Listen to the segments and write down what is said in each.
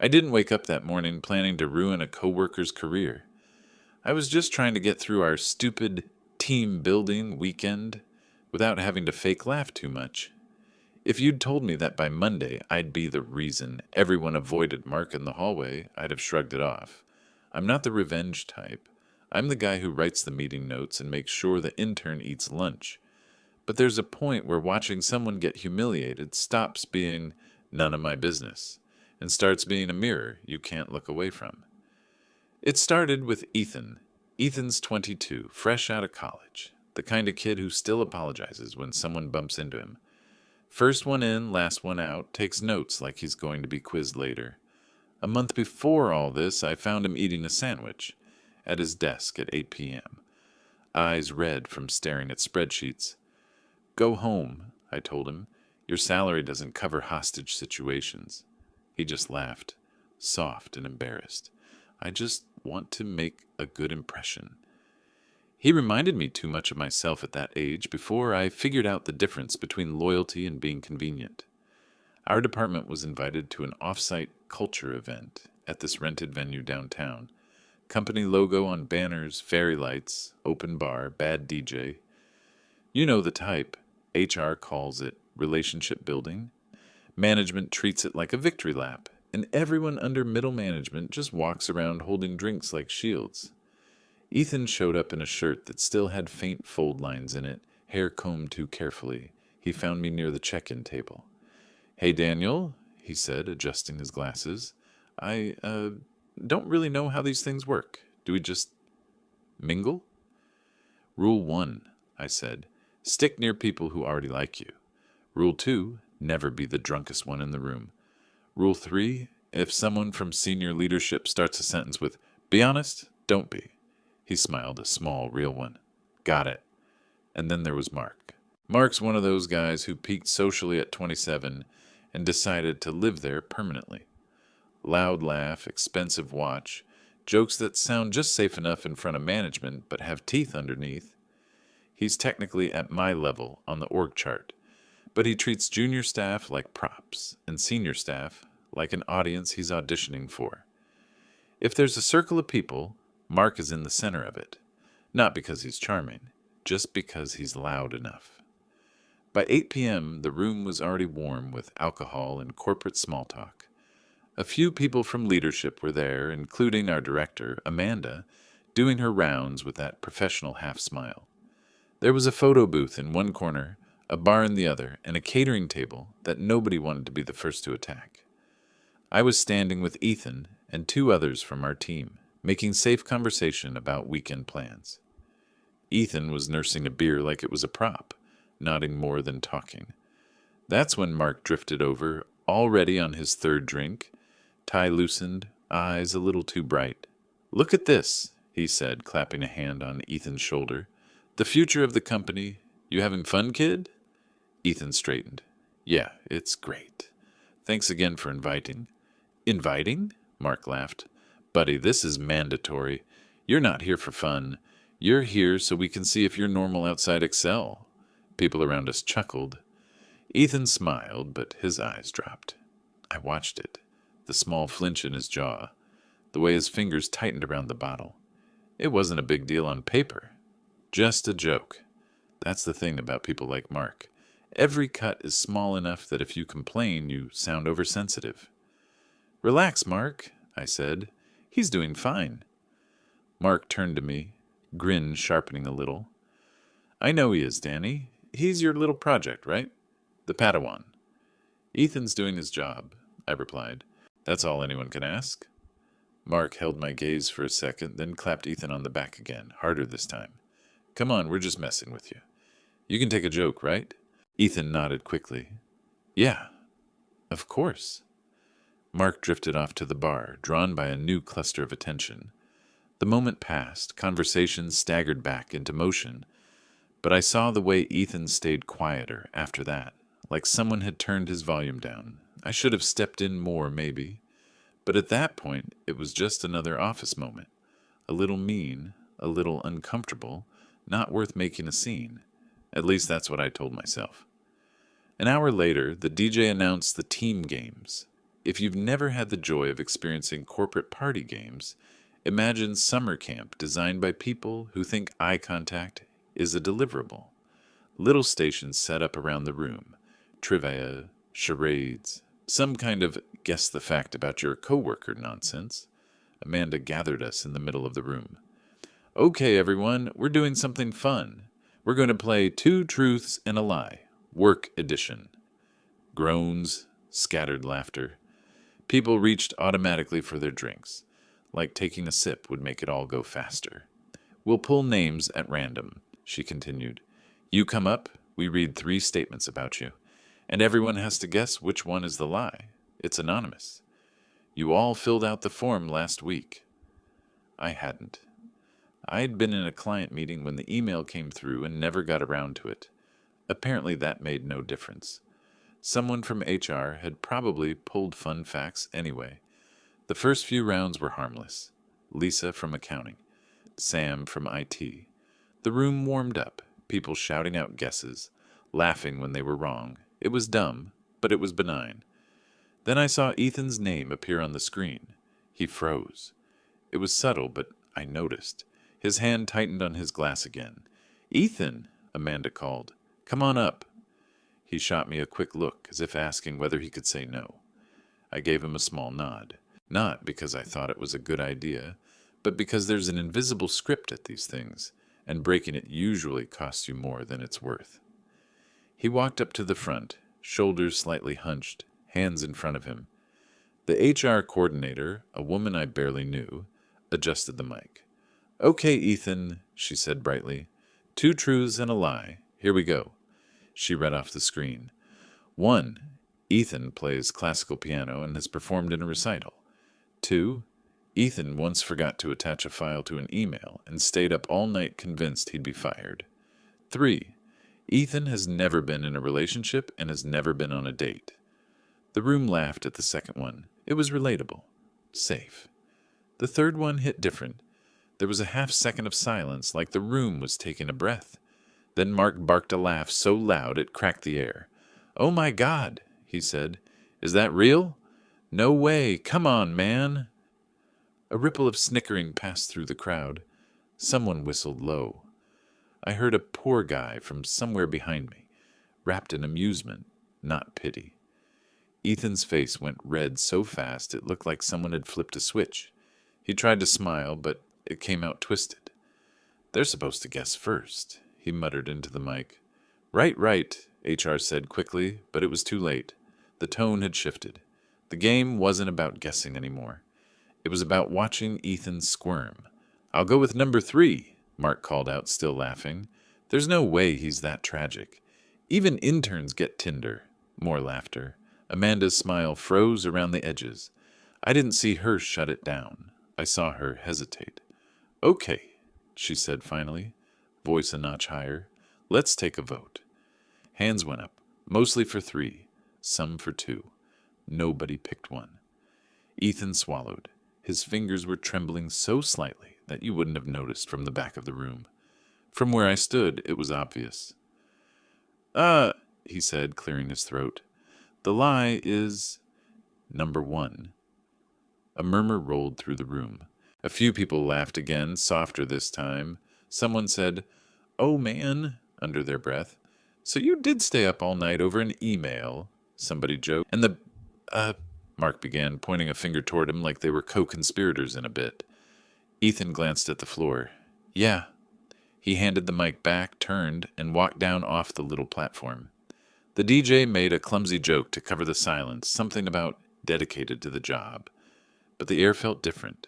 I didn't wake up that morning planning to ruin a coworker's career. I was just trying to get through our stupid team building weekend without having to fake laugh too much. If you'd told me that by Monday I'd be the reason everyone avoided Mark in the hallway, I'd have shrugged it off. I'm not the revenge type. I'm the guy who writes the meeting notes and makes sure the intern eats lunch. But there's a point where watching someone get humiliated stops being none of my business and starts being a mirror you can't look away from. It started with Ethan. Ethan's 22, fresh out of college, the kind of kid who still apologizes when someone bumps into him. First one in, last one out, takes notes like he's going to be quizzed later. A month before all this, I found him eating a sandwich at his desk at 8 p.m., eyes red from staring at spreadsheets. Go home, I told him. Your salary doesn't cover hostage situations. He just laughed, soft and embarrassed. I just want to make a good impression. He reminded me too much of myself at that age before I figured out the difference between loyalty and being convenient. Our department was invited to an off-site culture event at this rented venue downtown. Company logo on banners, fairy lights, open bar, bad DJ. You know the type. HR calls it relationship building. Management treats it like a victory lap, and everyone under middle management just walks around holding drinks like shields. Ethan showed up in a shirt that still had faint fold lines in it, hair combed too carefully. He found me near the check-in table. "Hey, Daniel," he said, adjusting his glasses. I don't really know how these things work. Do we just mingle?" "Rule 1, I said. Stick near people who already like you. Rule 2, never be the drunkest one in the room. Rule 3, if someone from senior leadership starts a sentence with, 'Be honest,' don't be." He smiled, a small, real one. "Got it." And then there was Mark. Mark's one of those guys who peaked socially at 27 and decided to live there permanently. Loud laugh, expensive watch, jokes that sound just safe enough in front of management but have teeth underneath. He's technically at my level on the org chart, but he treats junior staff like props and senior staff like an audience he's auditioning for. If there's a circle of people, Mark is in the center of it, not because he's charming, just because he's loud enough. By 8 p.m., the room was already warm with alcohol and corporate small talk. A few people from leadership were there, including our director, Amanda, doing her rounds with that professional half-smile. There was a photo booth in one corner, a bar in the other, and a catering table that nobody wanted to be the first to attack. I was standing with Ethan and 2 others from our team, making safe conversation about weekend plans. Ethan was nursing a beer like it was a prop, nodding more than talking. That's when Mark drifted over, already on his 3rd drink, tie loosened, eyes a little too bright. "Look at this," he said, clapping a hand on Ethan's shoulder. "The future of the company. You having fun, kid?" Ethan straightened. "Yeah, it's great. Thanks again for inviting." "Inviting?" Mark laughed. "Buddy, this is mandatory. You're not here for fun. You're here so we can see if you're normal outside Excel." People around us chuckled. Ethan smiled, but his eyes dropped. I watched it, the small flinch in his jaw, the way his fingers tightened around the bottle. It wasn't a big deal on paper. Just a joke. That's the thing about people like Mark. Every cut is small enough that if you complain, you sound oversensitive. "Relax, Mark," I said. "He's doing fine." Mark turned to me, grin sharpening a little. "I know he is, Danny. He's your little project, right? The Padawan." "Ethan's doing his job," I replied. "That's all anyone can ask." Mark held my gaze for a second, then clapped Ethan on the back again, harder this time. "Come on, we're just messing with you. You can take a joke, right?" Ethan nodded quickly. "Yeah, of course." Mark drifted off to the bar, drawn by a new cluster of attention. The moment passed, conversation staggered back into motion, but I saw the way Ethan stayed quieter after that, like someone had turned his volume down. I should have stepped in more, maybe. But at that point, it was just another office moment. A little mean, a little uncomfortable, not worth making a scene. At least that's what I told myself. An hour later, the DJ announced the team games. If you've never had the joy of experiencing corporate party games, imagine summer camp designed by people who think eye contact is a deliverable. Little stations set up around the room, trivia, charades, some kind of guess the fact about your coworker nonsense. Amanda gathered us in the middle of the room. Okay, everyone, we're doing something fun. We're going to play Two Truths and a Lie, Work Edition. Groans, scattered laughter. People reached automatically for their drinks, like taking a sip would make it all go faster. We'll pull names at random, she continued. You come up, we read 3 statements about you, and everyone has to guess which one is the lie. It's anonymous. You all filled out the form last week. I hadn't. I'd been in a client meeting when the email came through and never got around to it. Apparently that made no difference. Someone from HR had probably pulled fun facts anyway. The first few rounds were harmless. Lisa from accounting, Sam from IT. The room warmed up, people shouting out guesses, laughing when they were wrong. It was dumb, but it was benign. Then I saw Ethan's name appear on the screen. He froze. It was subtle, but I noticed. His hand tightened on his glass again. Ethan, Amanda called. Come on up. He shot me a quick look, as if asking whether he could say no. I gave him a small nod. Not because I thought it was a good idea, but because there's an invisible script at these things, and breaking it usually costs you more than it's worth. He walked up to the front, shoulders slightly hunched, hands in front of him. The HR coordinator, a woman I barely knew, adjusted the mic. Okay, Ethan, she said brightly. 2 truths and a lie. Here we go. She read off the screen. 1. Ethan plays classical piano and has performed in a recital. 2. Ethan once forgot to attach a file to an email and stayed up all night convinced he'd be fired. 3. Ethan has never been in a relationship and has never been on a date. The room laughed at the second one. It was relatable. Safe. The third one hit different. There was a half-second of silence, like the room was taking a breath. Then Mark barked a laugh so loud it cracked the air. Oh my God, he said. Is that real? No way. Come on, man. A ripple of snickering passed through the crowd. Someone whistled low. I heard a poor guy from somewhere behind me, wrapped in amusement, not pity. Ethan's face went red so fast it looked like someone had flipped a switch. He tried to smile, but it came out twisted. They're supposed to guess first, he muttered into the mic. Right, HR said quickly, but it was too late. The tone had shifted. The game wasn't about guessing anymore. It was about watching Ethan squirm. I'll go with number 3, Mark called out, still laughing. There's no way he's that tragic. Even interns get Tinder. More laughter. Amanda's smile froze around the edges. I didn't see her shut it down. I saw her hesitate. Okay, she said finally, voice a notch higher. Let's take a vote. Hands went up, mostly for 3, some for 2. Nobody picked one. Ethan swallowed. His fingers were trembling so slightly that you wouldn't have noticed from the back of the room. From where I stood, it was obvious. He said, clearing his throat. The lie is number 1. A murmur rolled through the room. A few people laughed again, softer this time. Someone said, "Oh, man," under their breath. So you did stay up all night over an email, somebody joked. And Mark began, pointing a finger toward him like they were co-conspirators in a bit. Ethan glanced at the floor. Yeah. He handed the mic back, turned, and walked down off the little platform. The DJ made a clumsy joke to cover the silence, something about dedicated to the job. But the air felt different,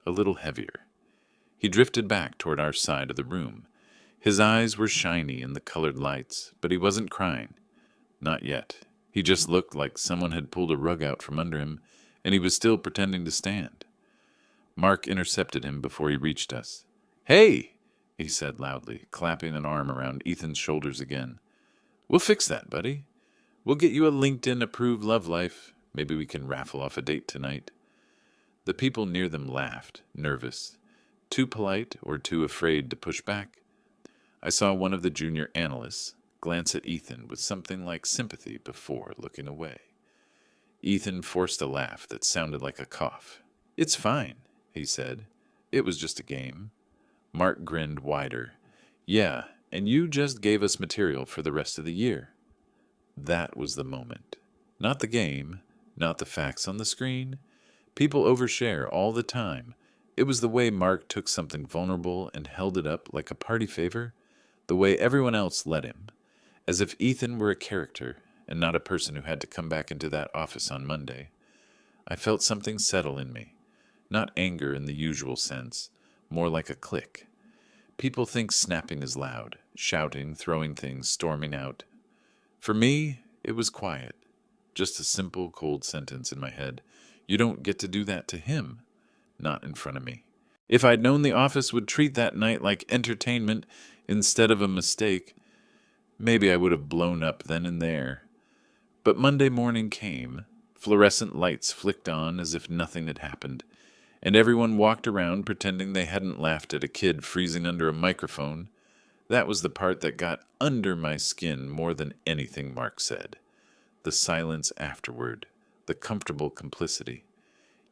a little heavier. He drifted back toward our side of the room. His eyes were shiny in the colored lights, but he wasn't crying. Not yet. He just looked like someone had pulled a rug out from under him, and he was still pretending to stand. Mark intercepted him before he reached us. Hey, he said loudly, clapping an arm around Ethan's shoulders again. We'll fix that, buddy. We'll get you a LinkedIn-approved love life. Maybe we can raffle off a date tonight. The people near them laughed, nervous, too polite or too afraid to push back. I saw one of the junior analysts glance at Ethan with something like sympathy before looking away. Ethan forced a laugh that sounded like a cough. "It's fine," he said. "It was just a game." Mark grinned wider. "Yeah, and you just gave us material for the rest of the year." That was the moment. Not the game, not the facts on the screen. People overshare all the time. It was the way Mark took something vulnerable and held it up like a party favor, the way everyone else let him, as if Ethan were a character and not a person who had to come back into that office on Monday. I felt something settle in me. Not anger in the usual sense, more like a click. People think snapping is loud, shouting, throwing things, storming out. For me, it was quiet. Just a simple, cold sentence in my head. You don't get to do that to him. Not in front of me. If I'd known the office would treat that night like entertainment instead of a mistake, maybe I would have blown up then and there. But Monday morning came. Fluorescent lights flicked on as if nothing had happened, and everyone walked around pretending they hadn't laughed at a kid freezing under a microphone. That was the part that got under my skin more than anything Mark said. The silence afterward, the comfortable complicity.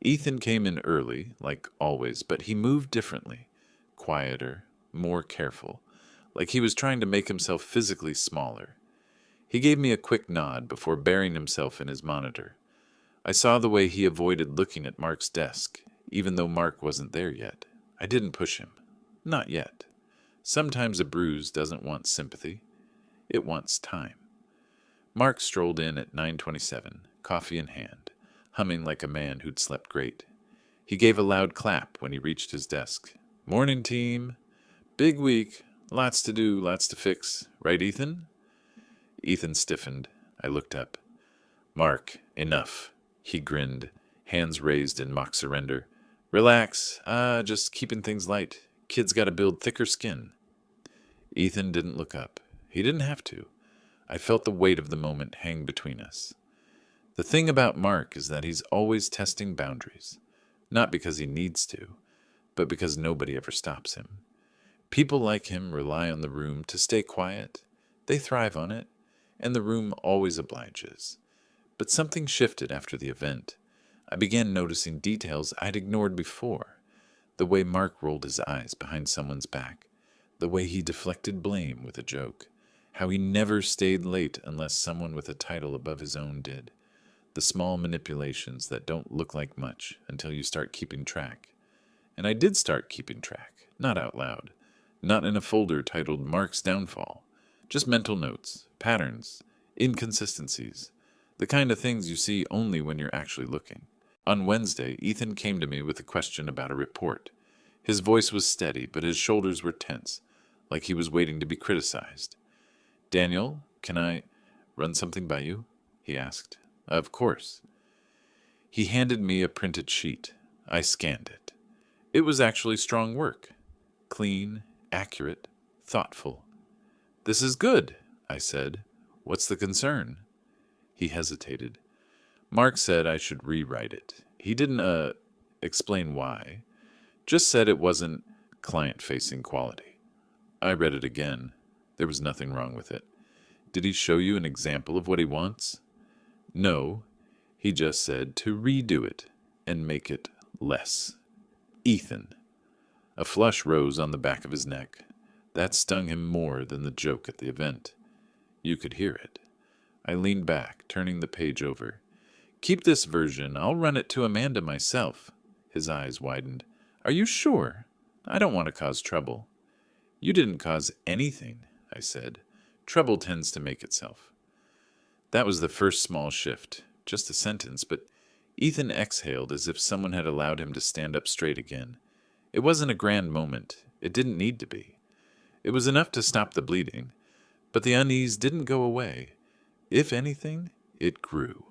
Ethan came in early, like always, but he moved differently, quieter, more careful, like he was trying to make himself physically smaller. He gave me a quick nod before burying himself in his monitor. I saw the way he avoided looking at Mark's desk, even though Mark wasn't there yet. I didn't push him. Not yet. Sometimes a bruise doesn't want sympathy. It wants time. Mark strolled in at 9:27, coffee in hand, humming like a man who'd slept great. He gave a loud clap when he reached his desk. "Morning, team. Big week. Lots to do, lots to fix. Right, Ethan?" Ethan stiffened. I looked up. "Mark, enough." He grinned, hands raised in mock surrender. "Relax. Just keeping things light. Kid's got to build thicker skin." Ethan didn't look up. He didn't have to. I felt the weight of the moment hang between us. The thing about Mark is that he's always testing boundaries. Not because he needs to, but because nobody ever stops him. People like him rely on the room to stay quiet. They thrive on it, and the room always obliges. But something shifted after the event. I began noticing details I'd ignored before. The way Mark rolled his eyes behind someone's back. The way he deflected blame with a joke. How he never stayed late unless someone with a title above his own did. The small manipulations that don't look like much until you start keeping track. And I did start keeping track, not out loud. Not in a folder titled Mark's Downfall. Just mental notes, patterns, inconsistencies. The kind of things you see only when you're actually looking. On Wednesday, Ethan came to me with a question about a report. His voice was steady, but his shoulders were tense, like he was waiting to be criticized. "Daniel, can I run something by you?" he asked. "Of course." He handed me a printed sheet. I scanned it. It was actually strong work. Clean, accurate, thoughtful. "This is good," I said. "What's the concern?" He hesitated. Mark said I should rewrite it. He didn't, explain why. Just said it wasn't client-facing quality. I read it again. There was nothing wrong with it. "Did he show you an example of what he wants?" "No. He just said to redo it and make it less." Ethan. A flush rose on the back of his neck. That stung him more than the joke at the event. You could hear it. I leaned back, turning the page over. "Keep this version. I'll run it to Amanda myself." His eyes widened. "Are you sure? I don't want to cause trouble." "You didn't cause anything," I said. "Trouble tends to make itself." That was the first small shift. Just a sentence, but Ethan exhaled as if someone had allowed him to stand up straight again. It wasn't a grand moment. It didn't need to be. It was enough to stop the bleeding, but the unease didn't go away. If anything, it grew.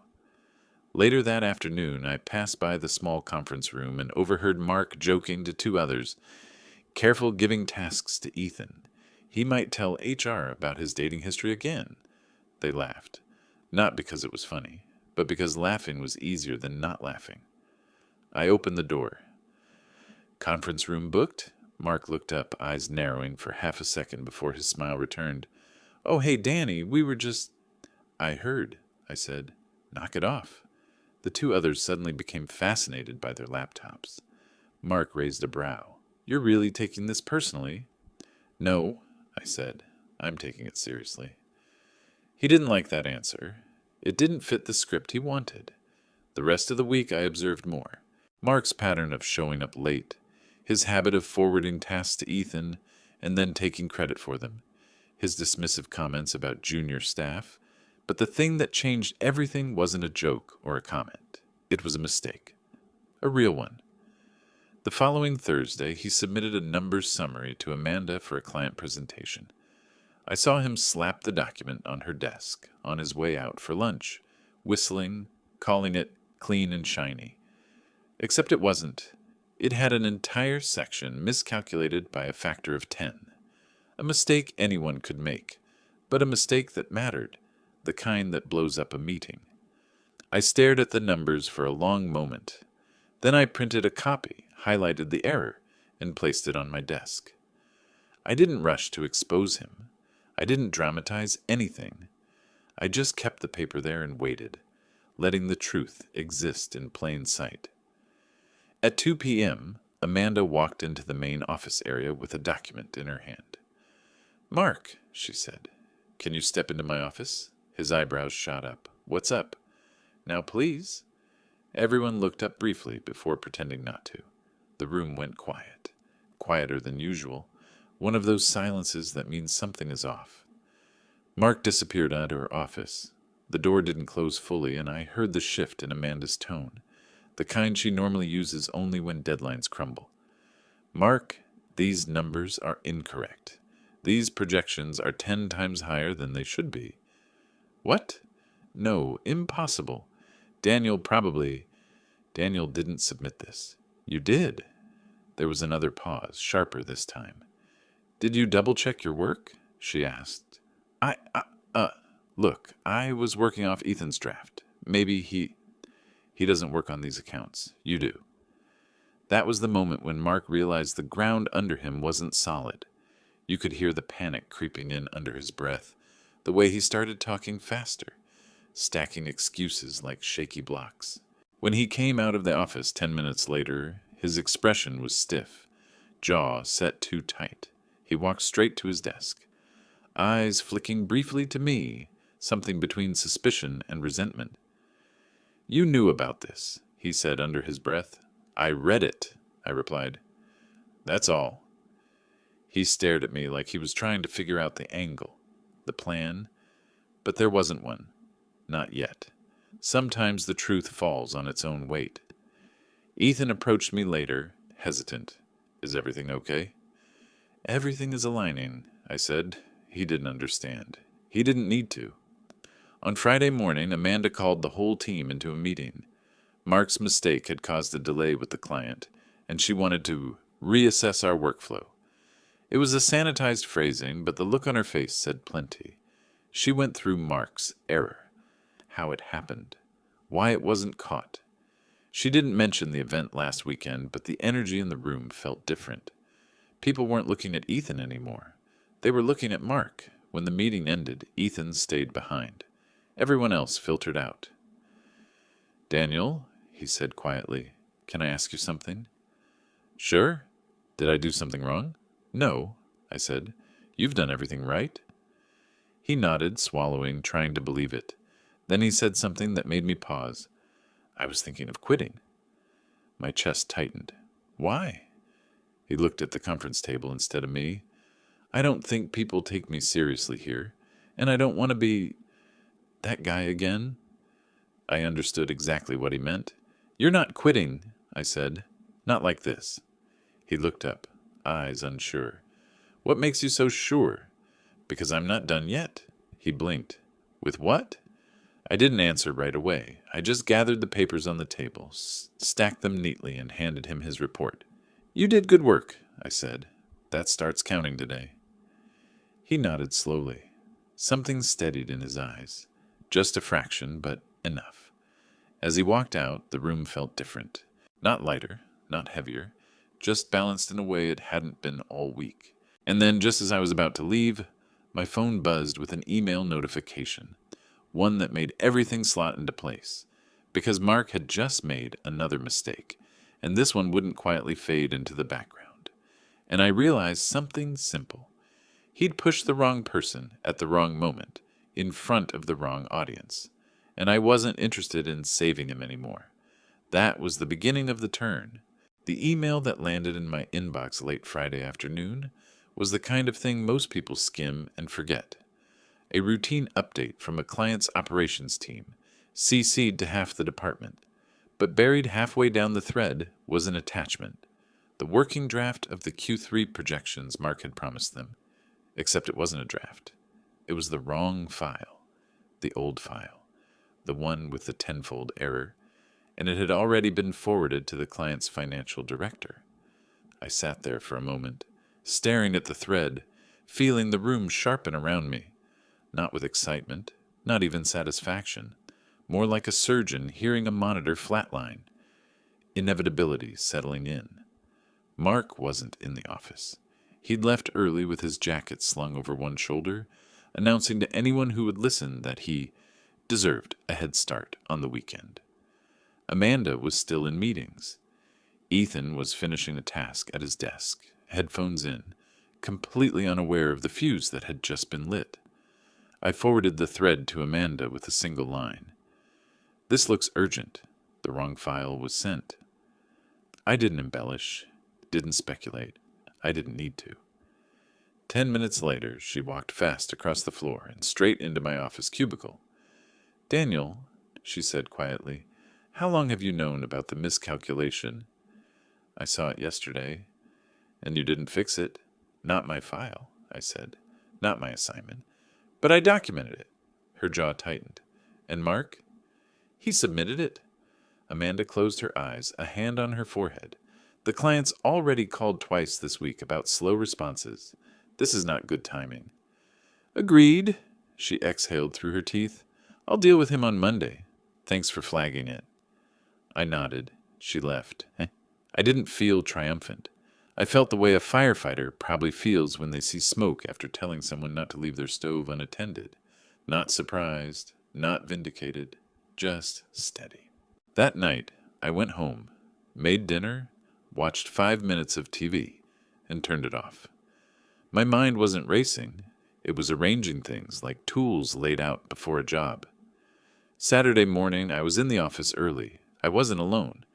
Later that afternoon, I passed by the small conference room and overheard Mark joking to two others, careful giving tasks to Ethan. He might tell HR about his dating history again. They laughed, not because it was funny, but because laughing was easier than not laughing. I opened the door. "Conference room booked?" Mark looked up, eyes narrowing for half a second before his smile returned. "Oh, hey, Danny, we were just—" "I heard," I said. "Knock it off." The two others suddenly became fascinated by their laptops. Mark raised a brow. "You're really taking this personally?" "No," I said. "I'm taking it seriously." He didn't like that answer. It didn't fit the script he wanted. The rest of the week I observed more. Mark's pattern of showing up late, his habit of forwarding tasks to Ethan and then taking credit for them, his dismissive comments about junior staff. But the thing that changed everything wasn't a joke or a comment. It was a mistake. A real one. The following Thursday, he submitted a numbers summary to Amanda for a client presentation. I saw him slap the document on her desk on his way out for lunch, whistling, calling it clean and shiny. Except it wasn't. It had an entire section miscalculated by a factor of 10. A mistake anyone could make, but a mistake that mattered, the kind that blows up a meeting. I stared at the numbers for a long moment. Then I printed a copy, highlighted the error, and placed it on my desk. I didn't rush to expose him. I didn't dramatize anything. I just kept the paper there and waited, letting the truth exist in plain sight. At 2 p.m., Amanda walked into the main office area with a document in her hand. "Mark," she said, "can you step into my office?" His eyebrows shot up. "What's up?" "Now, please." Everyone looked up briefly before pretending not to. The room went quiet, quieter than usual, one of those silences that means something is off. Mark disappeared out of her office. The door didn't close fully, and I heard the shift in Amanda's tone, the kind she normally uses only when deadlines crumble. "Mark, these numbers are incorrect. These projections are 10 times higher than they should be." "What?" "No, impossible. Daniel didn't submit this." "You did." There was another pause, sharper this time. "Did you double-check your work?" she asked. Look, I was working off Ethan's draft. Maybe he doesn't work on these accounts. You do." That was the moment when Mark realized the ground under him wasn't solid. You could hear the panic creeping in under his breath, the way he started talking faster, stacking excuses like shaky blocks. When he came out of the office 10 minutes later, his expression was stiff, jaw set too tight. He walked straight to his desk, eyes flicking briefly to me, something between suspicion and resentment. "You knew about this," he said under his breath. "I read it," I replied. "That's all." He stared at me like he was trying to figure out the angle, the plan, but there wasn't one. Not yet. Sometimes the truth falls on its own weight. Ethan approached me later, hesitant. "Is everything okay?" "Everything is aligning," I said. He didn't understand. He didn't need to. On Friday morning, Amanda called the whole team into a meeting. Mark's mistake had caused a delay with the client, and she wanted to reassess our workflow. It was a sanitized phrasing, but the look on her face said plenty. She went through Mark's error, how it happened, why it wasn't caught. She didn't mention the event last weekend, but the energy in the room felt different. People weren't looking at Ethan anymore. They were looking at Mark. When the meeting ended, Ethan stayed behind. Everyone else filtered out. "Daniel," he said quietly, "can I ask you something?" "Sure. Did I do something wrong?" "No," I said. "You've done everything right." He nodded, swallowing, trying to believe it. Then he said something that made me pause. "I was thinking of quitting." My chest tightened. "Why?" He looked at the conference table instead of me. "I don't think people take me seriously here, and I don't want to be that guy again." I understood exactly what he meant. "You're not quitting," I said. "Not like this." He looked up, eyes unsure. "What makes you so sure?" "Because I'm not done yet." He blinked. "With what?" I didn't answer right away. I just gathered the papers on the table, stacked them neatly, and handed him his report. "You did good work," I said. "That starts counting today." He nodded slowly. Something steadied in his eyes. Just a fraction, but enough. As he walked out, the room felt different. Not lighter, not heavier, just balanced in a way it hadn't been all week. And then, just as I was about to leave, my phone buzzed with an email notification, one that made everything slot into place. because Mark had just made another mistake, and this one wouldn't quietly fade into the background. And I realized something simple. He'd pushed the wrong person at the wrong moment, in front of the wrong audience, and I wasn't interested in saving him anymore. That was the beginning of the turn. The email that landed in my inbox late Friday afternoon was the kind of thing most people skim and forget. A routine update from a client's operations team, CC'd to half the department, but buried halfway down the thread was an attachment, the working draft of the Q3 projections Mark had promised them, except it wasn't a draft. It was the wrong file, the old file, the one with the tenfold error, and it had already been forwarded to the client's financial director. I sat there for a moment, staring at the thread, feeling the room sharpen around me, not with excitement, not even satisfaction, more like a surgeon hearing a monitor flatline, inevitability settling in. Mark wasn't in the office. He'd left early with his jacket slung over one shoulder, announcing to anyone who would listen that he deserved a head start on the weekend. Amanda was still in meetings. Ethan was finishing a task at his desk, headphones in, completely unaware of the fuse that had just been lit. I forwarded the thread to Amanda with a single line. "This looks urgent. The wrong file was sent." I didn't embellish, didn't speculate. I didn't need to. 10 minutes later, she walked fast across the floor and straight into my office cubicle. "Daniel," she said quietly, "how long have you known about the miscalculation?" "I saw it yesterday." "And you didn't fix it?" "Not my file," I said. "Not my assignment. But I documented it." Her jaw tightened. "And Mark?" "He submitted it." Amanda closed her eyes, a hand on her forehead. "The client's already called twice this week about slow responses. This is not good timing." "Agreed," she exhaled through her teeth. "I'll deal with him on Monday. Thanks for flagging it." I nodded. She left. I didn't feel triumphant. I felt the way a firefighter probably feels when they see smoke after telling someone not to leave their stove unattended. Not surprised, not vindicated, just steady. That night, I went home, made dinner, watched 5 minutes of TV, and turned it off. My mind wasn't racing. It was arranging things like tools laid out before a job. Saturday morning, I was in the office early. I wasn't alone.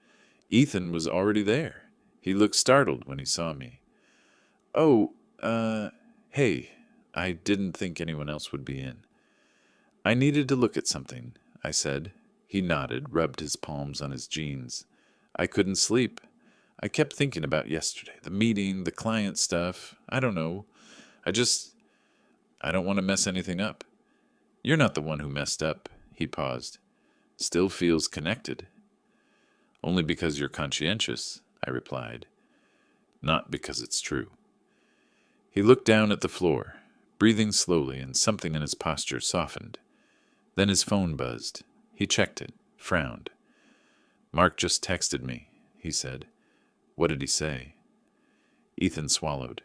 Ethan was already there. He looked startled when he saw me. "Oh, hey, I didn't think anyone else would be in." "I needed to look at something," I said. He nodded, rubbed his palms on his jeans. "I couldn't sleep. I kept thinking about yesterday, the meeting, the client stuff. I don't know. I don't want to mess anything up." "You're not the one who messed up." He paused. "Still feels connected." "Only because you're conscientious," I replied. "Not because it's true." He looked down at the floor, breathing slowly, and something in his posture softened. Then his phone buzzed. He checked it, frowned. "Mark just texted me," he said. "What did he say?" Ethan swallowed.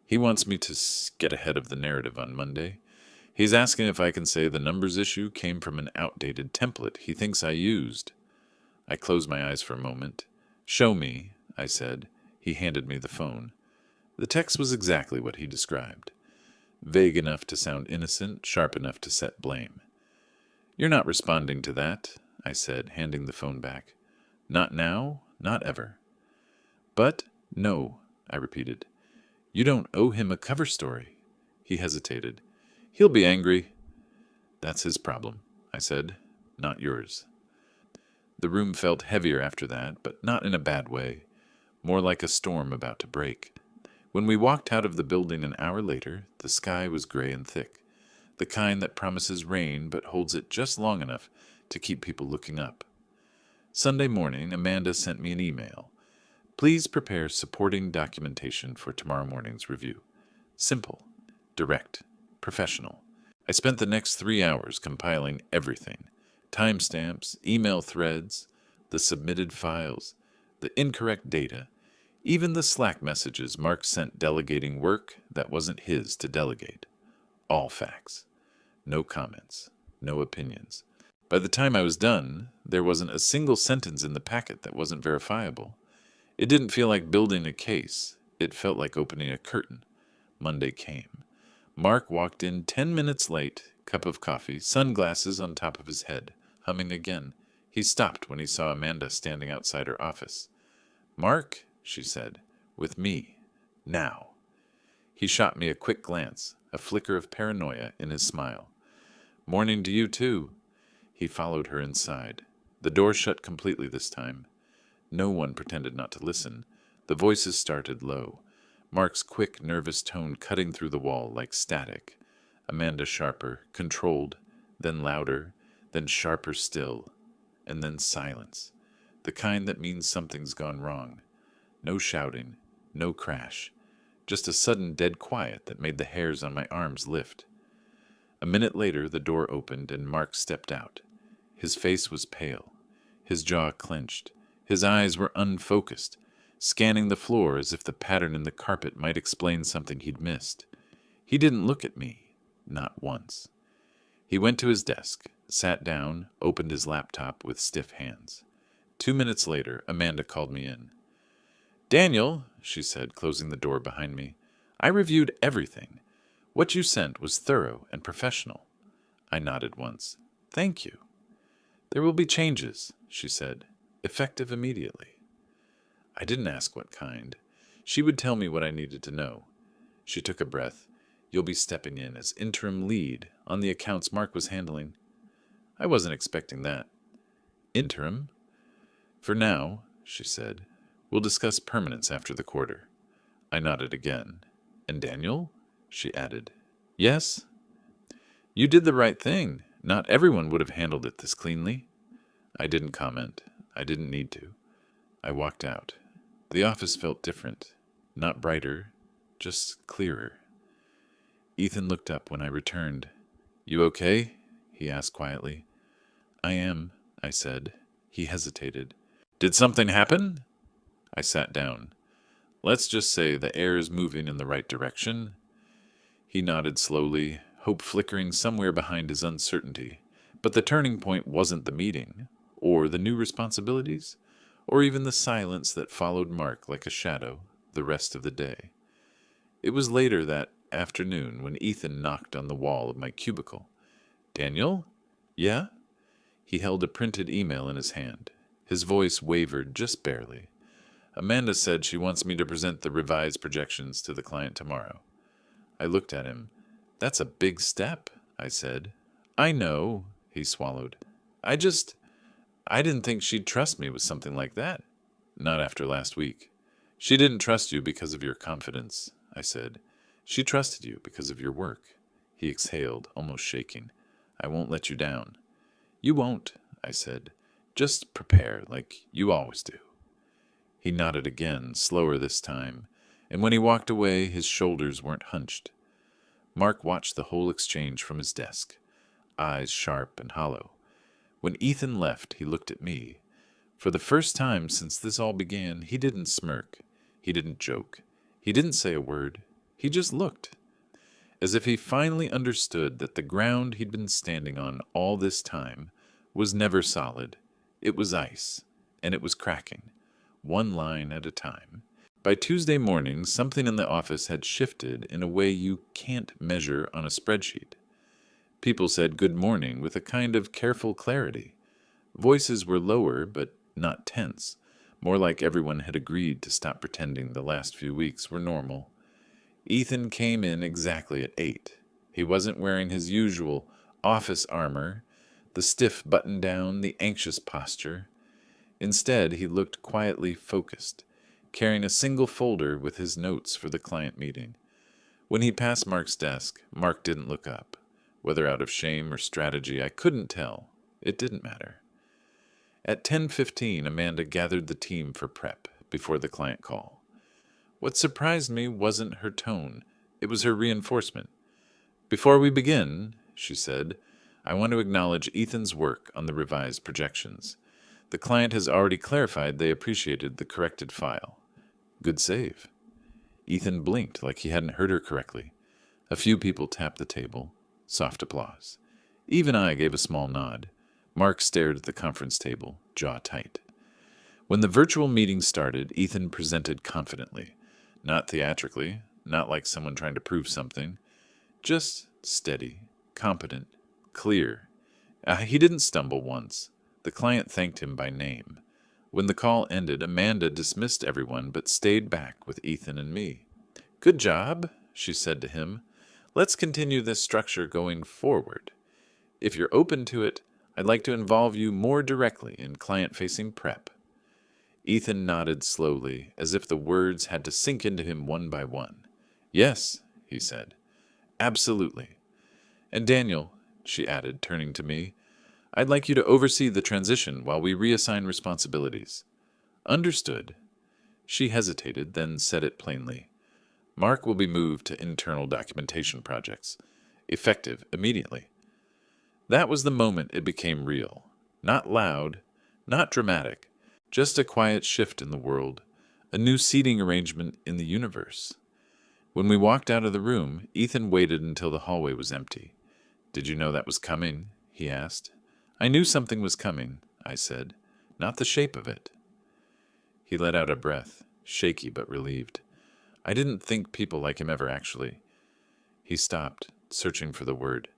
"He wants me to get ahead of the narrative on Monday. He's asking if I can say the numbers issue came from an outdated template he thinks I used." I closed my eyes for a moment. "Show me," I said. He handed me the phone. The text was exactly what he described. Vague enough to sound innocent, sharp enough to set blame. "You're not responding to that," I said, handing the phone back. "Not now, not ever." "But, no," I repeated. "You don't owe him a cover story." He hesitated. "He'll be angry." "That's his problem," I said, "not yours." The room felt heavier after that, but not in a bad way, more like a storm about to break. When we walked out of the building an hour later, the sky was gray and thick, the kind that promises rain but holds it just long enough to keep people looking up. Sunday morning, Amanda sent me an email. "Please prepare supporting documentation for tomorrow morning's review." Simple, direct, professional. I spent the next 3 hours compiling everything. Timestamps, email threads, the submitted files, the incorrect data, even the Slack messages Mark sent delegating work that wasn't his to delegate. All facts. No comments. No opinions. By the time I was done, there wasn't a single sentence in the packet that wasn't verifiable. It didn't feel like building a case. It felt like opening a curtain. Monday came. Mark walked in 10 minutes late, cup of coffee, sunglasses on top of his head, humming again. He stopped when he saw Amanda standing outside her office. "Mark," she said, "with me. Now." He shot me a quick glance, a flicker of paranoia in his smile. "Morning to you, too." He followed her inside. The door shut completely this time. No one pretended not to listen. The voices started low. Mark's quick, nervous tone cutting through the wall like static. Amanda sharper, controlled, then louder, then sharper still, and then silence. The kind that means something's gone wrong. No shouting, no crash. Just a sudden dead quiet that made the hairs on my arms lift. A minute later, the door opened and Mark stepped out. His face was pale. His jaw clenched. His eyes were unfocused, scanning the floor as if the pattern in the carpet might explain something he'd missed. He didn't look at me, not once. He went to his desk, sat down, opened his laptop with stiff hands. 2 minutes later, Amanda called me in. "Daniel," she said, closing the door behind me, "I reviewed everything. What you sent was thorough and professional." I nodded once. "Thank you." "There will be changes," she said, "effective immediately." I didn't ask what kind. She would tell me what I needed to know. She took a breath. "You'll be stepping in as interim lead on the accounts Mark was handling." I wasn't expecting that. "Interim?" "For now," she said. "We'll discuss permanence after the quarter." I nodded again. "And Daniel?" she added. "Yes?" "You did the right thing. Not everyone would have handled it this cleanly." I didn't comment. I didn't need to. I walked out. The office felt different. Not brighter, just clearer. Ethan looked up when I returned. "You okay?" he asked quietly. "I am," I said. He hesitated. "Did something happen?" I sat down. "Let's just say the air is moving in the right direction." He nodded slowly, hope flickering somewhere behind his uncertainty. But the turning point wasn't the meeting, or the new responsibilities, or even the silence that followed Mark like a shadow the rest of the day. It was later that afternoon when Ethan knocked on the wall of my cubicle. "Daniel?" "Yeah?" He held a printed email in his hand. His voice wavered just barely. "Amanda said she wants me to present the revised projections to the client tomorrow." I looked at him. "That's a big step," I said. "I know," he swallowed. I didn't think she'd trust me with something like that. Not after last week." "She didn't trust you because of your confidence," I said. "She trusted you because of your work." He exhaled, almost shaking. "I won't let you down." "You won't," I said. "Just prepare, like you always do." He nodded again, slower this time, and when he walked away, his shoulders weren't hunched. Mark watched the whole exchange from his desk, eyes sharp and hollow. When Ethan left, he looked at me. For the first time since this all began, he didn't smirk. He didn't joke. He didn't say a word. He just looked. As if he finally understood that the ground he'd been standing on all this time was never solid. It was ice, and it was cracking, one line at a time. By Tuesday morning, something in the office had shifted in a way you can't measure on a spreadsheet. People said good morning with a kind of careful clarity. Voices were lower, but not tense, more like everyone had agreed to stop pretending the last few weeks were normal. Ethan came in exactly at 8. He wasn't wearing his usual office armor, the stiff button-down, the anxious posture. Instead, he looked quietly focused, carrying a single folder with his notes for the client meeting. When he passed Mark's desk, Mark didn't look up. Whether out of shame or strategy, I couldn't tell. It didn't matter. At 10:15, Amanda gathered the team for prep before the client call. What surprised me wasn't her tone. It was her reinforcement. "Before we begin," she said, "I want to acknowledge Ethan's work on the revised projections. The client has already clarified they appreciated the corrected file." Good save. Ethan blinked like he hadn't heard her correctly. A few people tapped the table. Soft applause. Even I gave a small nod. Mark stared at the conference table, jaw tight. When the virtual meeting started, Ethan presented confidently. Not theatrically, not like someone trying to prove something. Just steady, competent, clear. He didn't stumble once. The client thanked him by name. When the call ended, Amanda dismissed everyone but stayed back with Ethan and me. "Good job," she said to him. "Let's continue this structure going forward. If you're open to it, I'd like to involve you more directly in client-facing prep." Ethan nodded slowly, as if the words had to sink into him one by one. "Yes," he said. "Absolutely. And Daniel," she added, turning to me, "I'd like you to oversee the transition while we reassign responsibilities." "Understood." She hesitated, then said it plainly. "Mark will be moved to internal documentation projects, effective immediately." That was the moment it became real. Not loud, not dramatic, just a quiet shift in the world, a new seating arrangement in the universe. When we walked out of the room, Ethan waited until the hallway was empty. "Did you know that was coming?" he asked. "I knew something was coming," I said. "Not the shape of it." He let out a breath, shaky but relieved. I didn't think people like him ever actually. He stopped, searching for the word.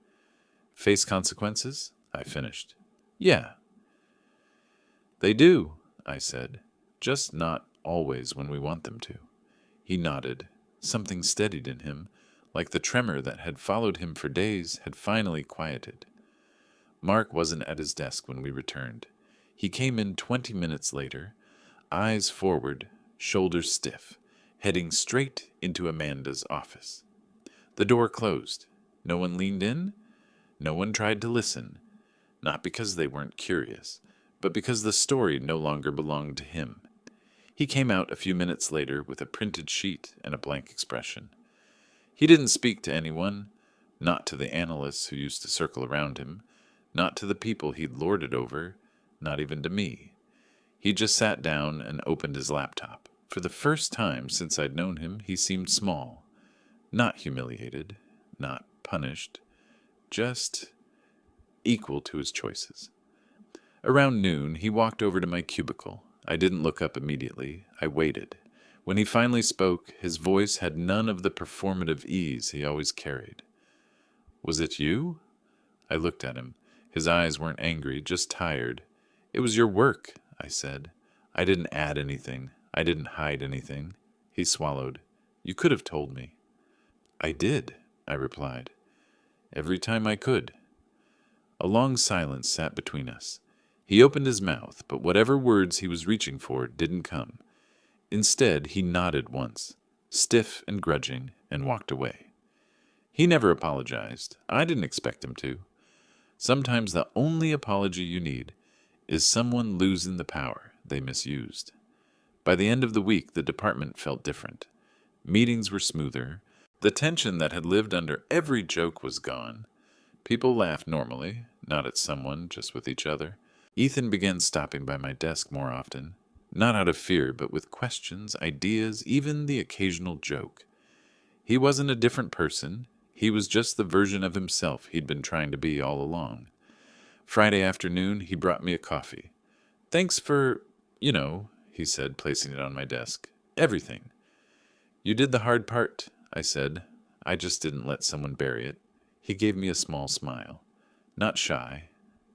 "Face consequences?" I finished. "Yeah." "They do," I said. "Just not always when we want them to." He nodded. Something steadied in him, like the tremor that had followed him for days had finally quieted. Mark wasn't at his desk when we returned. He came in 20 minutes later, eyes forward, shoulders stiff, heading straight into Amanda's office. The door closed. No one leaned in. No one tried to listen. Not because they weren't curious, but because the story no longer belonged to him. He came out a few minutes later with a printed sheet and a blank expression. He didn't speak to anyone, not to the analysts who used to circle around him, not to the people he'd lorded over, not even to me. He just sat down and opened his laptop. For the first time since I'd known him, he seemed small. Not humiliated, not punished, just equal to his choices. Around noon, he walked over to my cubicle. I didn't look up immediately. I waited. When he finally spoke, his voice had none of the performative ease he always carried. "Was it you?" I looked at him. His eyes weren't angry, just tired. "It was your work," I said. "I didn't add anything. I didn't hide anything." He swallowed. "You could have told me." "I did," I replied. "Every time I could." A long silence sat between us. He opened his mouth, but whatever words he was reaching for didn't come. Instead, he nodded once, stiff and grudging, and walked away. He never apologized. I didn't expect him to. Sometimes the only apology you need is someone losing the power they misused. By the end of the week, the department felt different. Meetings were smoother. The tension that had lived under every joke was gone. People laughed normally, not at someone, just with each other. Ethan began stopping by my desk more often, not out of fear, but with questions, ideas, even the occasional joke. He wasn't a different person. He was just the version of himself he'd been trying to be all along. Friday afternoon, he brought me a coffee. "Thanks for, he said, placing it on my desk. "Everything." "You did the hard part," I said. "I just didn't let someone bury it." He gave me a small smile. Not shy,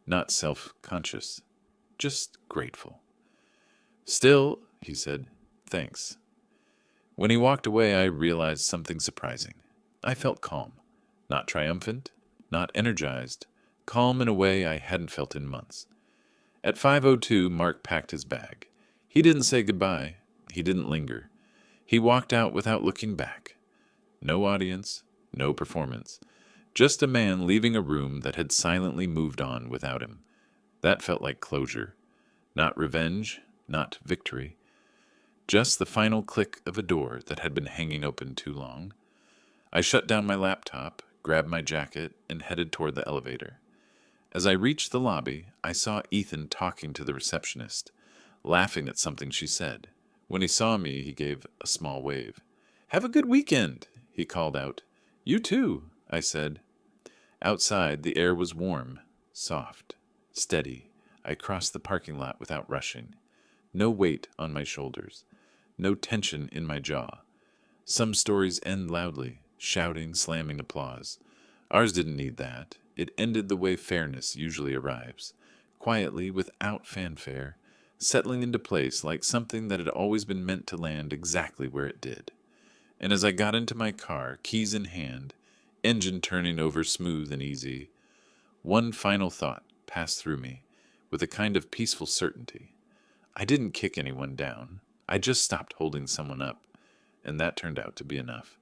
not self-conscious, just grateful. "Still," he said, "thanks." When he walked away, I realized something surprising. I felt calm. Not triumphant, not energized. Calm in a way I hadn't felt in months. At 5:02, Mark packed his bag. He didn't say goodbye. He didn't linger. He walked out without looking back. No audience, no performance. Just a man leaving a room that had silently moved on without him. That felt like closure. Not revenge, not victory. Just the final click of a door that had been hanging open too long. I shut down my laptop, grabbed my jacket, and headed toward the elevator. As I reached the lobby, I saw Ethan talking to the receptionist, laughing at something she said. When he saw me, he gave a small wave. "Have a good weekend," he called out. "You too," I said. Outside, the air was warm, soft, Steady, I crossed the parking lot without rushing. No weight on my shoulders. No tension in my jaw. Some stories end loudly, shouting, slamming applause. Ours didn't need that. It ended the way fairness usually arrives, quietly, without fanfare, settling into place like something that had always been meant to land exactly where it did. And as I got into my car, keys in hand, engine turning over smooth and easy, one final thought passed through me, with a kind of peaceful certainty. I didn't kick anyone down. I just stopped holding someone up, and that turned out to be enough.